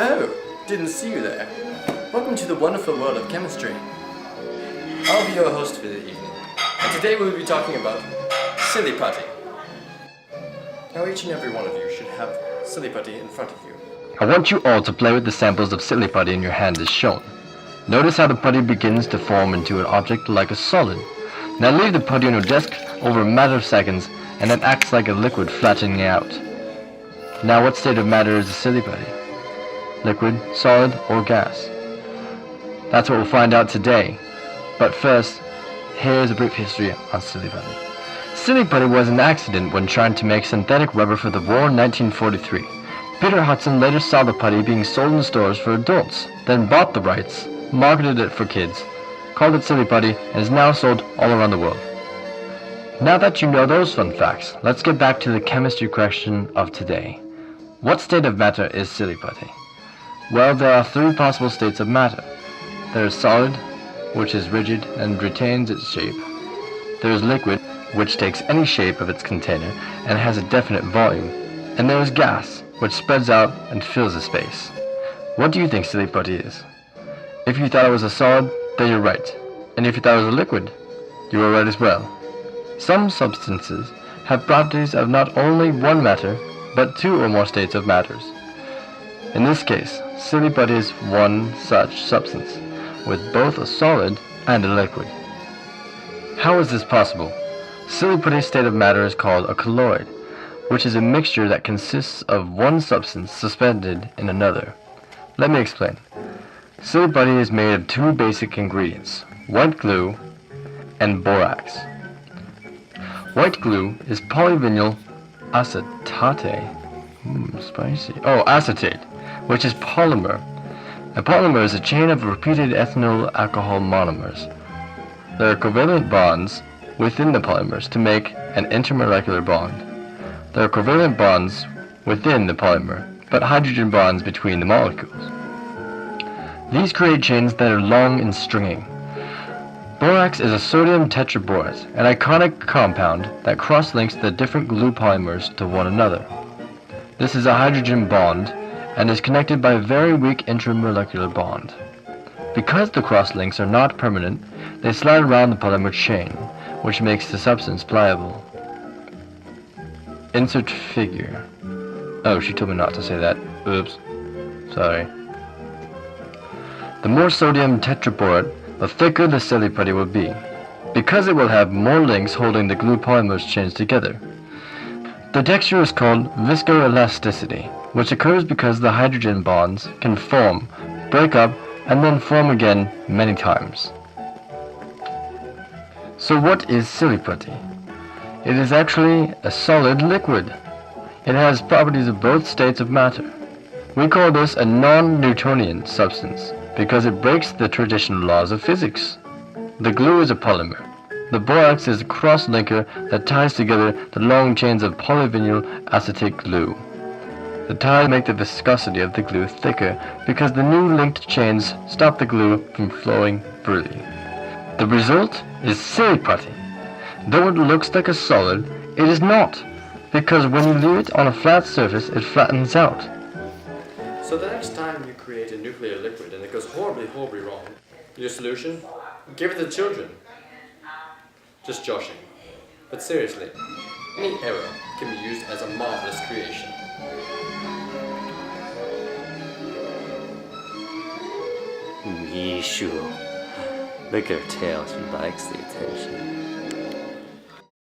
Oh, didn't see you there. Welcome to the wonderful world of chemistry. I'll be your host for the evening, and today we'll be talking about Silly Putty. Now each and every one of you should have Silly Putty in front of you. I want you all to play with the samples of Silly Putty in your hand as shown. Notice how the putty begins to form into an object like a solid. Now leave the putty on your desk over a matter of seconds, and it acts like a liquid flattening out. Now what state of matter is a Silly Putty? Liquid, solid, or gas? That's what we'll find out today. But first, here's a brief history on Silly Putty. Silly Putty was an accident when trying to make synthetic rubber for the war in 1943. Peter Hudson later saw the putty being sold in stores for adults, then bought the rights, marketed it for kids, called it Silly Putty, and is now sold all around the world. Now that you know those fun facts, let's get back to the chemistry question of today. What state of matter is Silly Putty? Well, there are three possible states of matter. There is solid, which is rigid and retains its shape. There is liquid, which takes any shape of its container and has a definite volume. And there is gas, which spreads out and fills the space. What do you think Silly Putty is? If you thought it was a solid, then you're right. And if you thought it was a liquid, you were right as well. Some substances have properties of not only one matter, but two or more states of matters. In this case, Silly Putty is one such substance, with both a solid and a liquid. How is this possible? Silly Putty's state of matter is called a colloid, which is a mixture that consists of one substance suspended in another. Let me explain. Silly Putty is made of two basic ingredients, white glue and borax. White glue is polyvinyl acetate, acetate, which is polymer. A polymer is a chain of repeated ethynyl alcohol monomers. There are covalent bonds within the polymers to make an intermolecular bond. There are covalent bonds within the polymer, but hydrogen bonds between the molecules. These create chains that are long and stringing. Borax is a sodium tetraborate, an iconic compound that cross-links the different glue polymers to one another. This is a hydrogen bond and is connected by a very weak intermolecular bond. Because the cross-links are not permanent, they slide around the polymer chain, which makes the substance pliable. Insert figure. Oh, she told me not to say that. Oops. Sorry. The more sodium tetraborate, the thicker the Silly Putty will be, because it will have more links holding the glue polymers chains together. The texture is called viscoelasticity, which occurs because the hydrogen bonds can form, break up, and then form again many times. So what is Silly Putty? It is actually a solid liquid. It has properties of both states of matter. We call this a non-Newtonian substance because it breaks the traditional laws of physics. The glue is a polymer. The borax is a cross-linker that ties together the long chains of polyvinyl acetate glue. The ties make the viscosity of the glue thicker because the new linked chains stop the glue from flowing freely. The result is Silly Putty. Though it looks like a solid, it is not, because when you leave it on a flat surface, it flattens out. So the next time you create a nuclear liquid and it goes horribly wrong, your solution? Give it to the children. Just joshing. But seriously, any error can be used as a marvelous creation. Mishu. Look at her tail, she likes the attention.